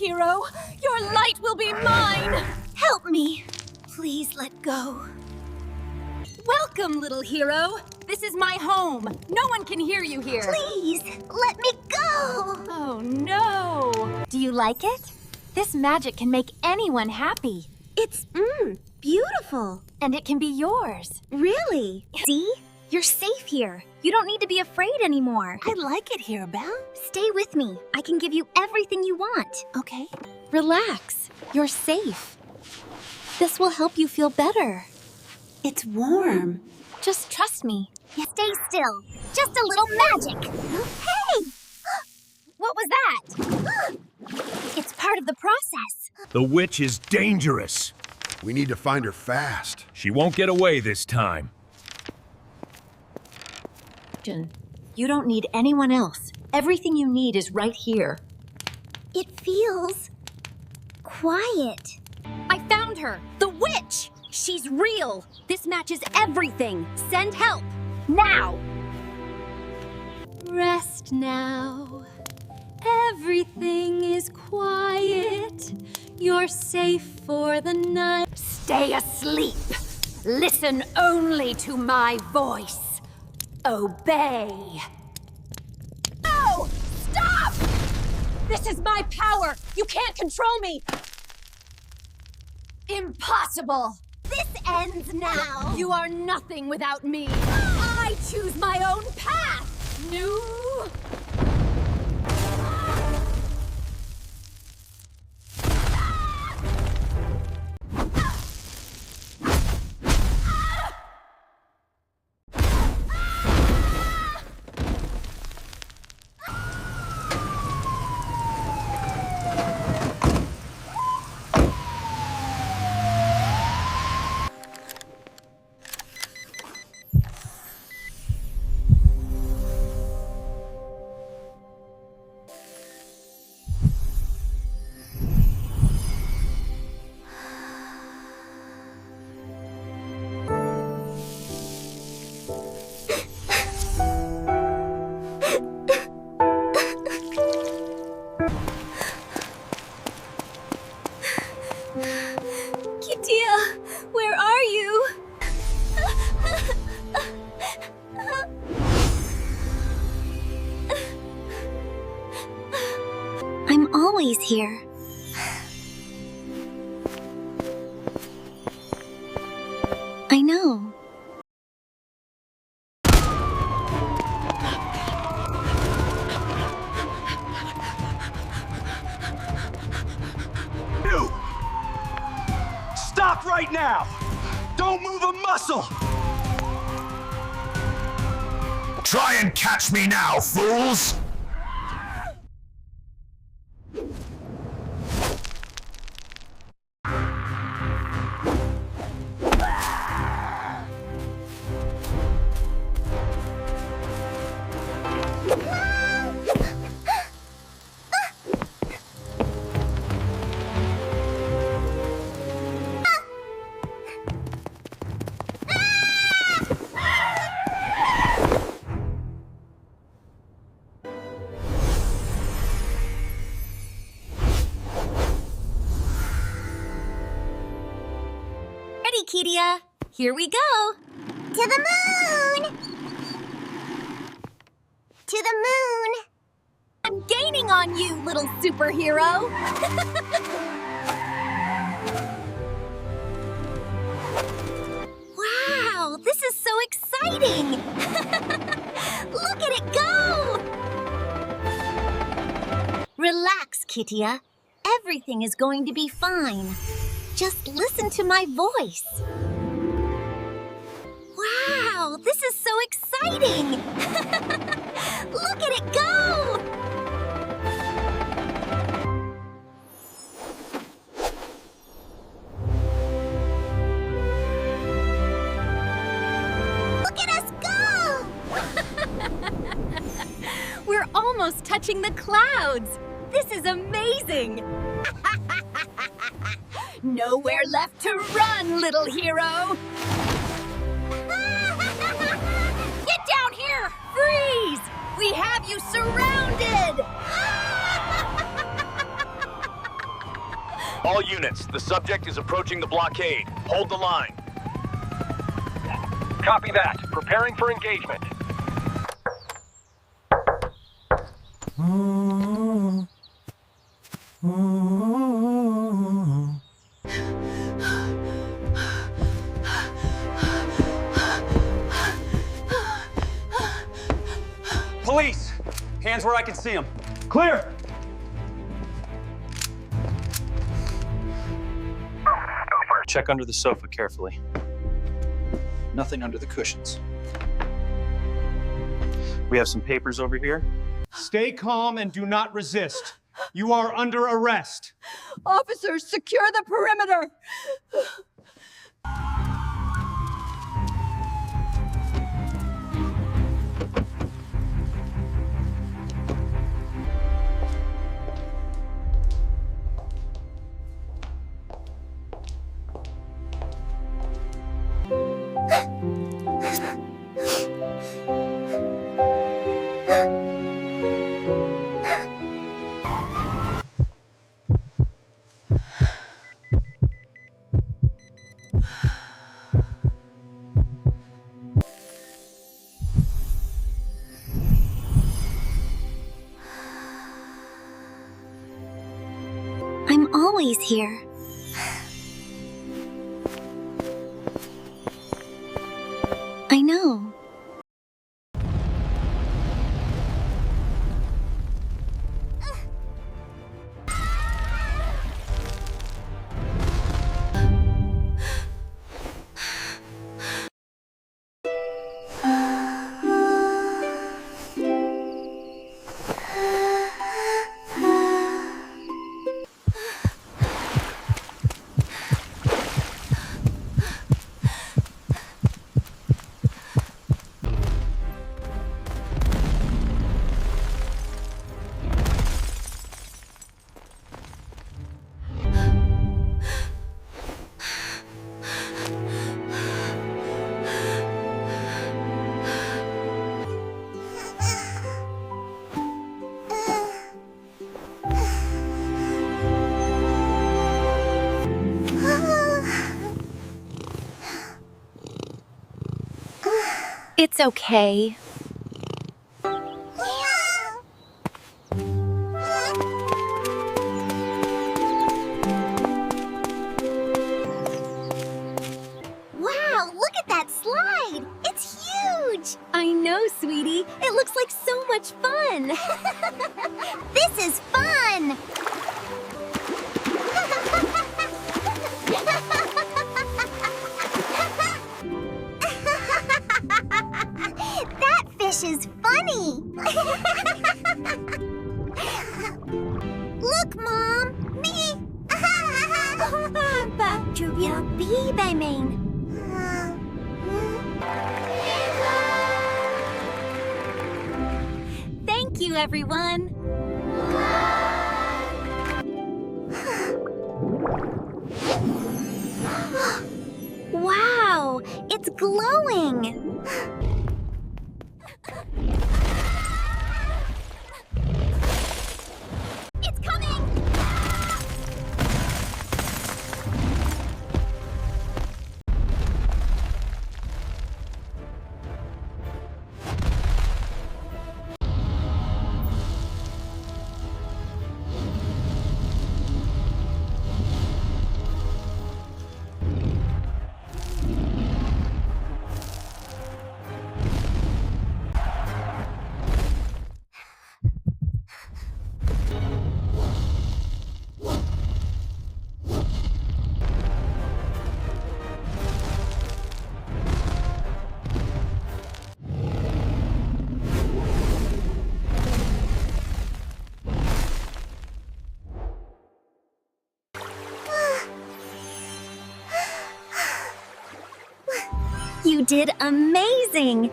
hero! Your light will be mine! Help me! Please let go. Welcome, little hero! This is my home. No one can hear you here. Please, let me go! Oh, no! Do you like it? This magic can make anyone happy. It's, beautiful. And it can be yours. Really? See? You're safe here. You don't need to be afraid anymore. I like it here, Belle. Stay with me. I can give you everything you want. Okay. Relax. You're safe. This will help you feel better. It's warm. Just trust me. Stay still. Just a little magic. Hey! What was that? It's part of the process. The witch is dangerous. We need to find her fast. She won't get away this time. You don't need anyone else. Everything you need is right here. It feels quiet. I found her! The witch! She's real! This matches everything! Send help! Now! Rest now. Everything is quiet. You're safe for the night. Stay asleep. Listen only to my voice. Obey. No! Stop! This is my power! You can't control me! Impossible! This ends now. You are nothing without me. I choose my own path. New. Kitia, where are you? I'm always here. I know. You! Stop right now! Don't move a muscle! Try and catch me now, fools! Ready, Kitia. Here we go. To the moon! To the moon! I'm gaining on you, little superhero. Wow, this is so exciting. Look at it go. Relax, Kitia. Everything is going to be fine. Just listen to my voice. Wow, this is so exciting! Look at it go! Look at us go! We're almost touching the clouds! This is amazing! Nowhere left to run, little hero! Get down here! Freeze! We have you surrounded! All units, the subject is approaching the blockade. Hold the line. Copy that. Preparing for engagement. Police! Hands where I can see them. Clear! Check under the sofa carefully. Nothing under the cushions. We have some papers over here. Stay calm and do not resist. You are under arrest. Officers, secure the perimeter! I'm always here. I know. It's okay. Wow, look at that slide! It's huge! I know, sweetie. It looks like so much fun. This is fun! That fish is funny! Look, Mom! Me! Trivia B by main. Thank you, everyone. Wow! It's glowing! It's coming! You did amazing!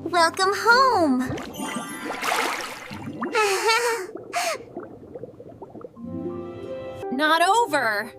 Welcome home! Not over.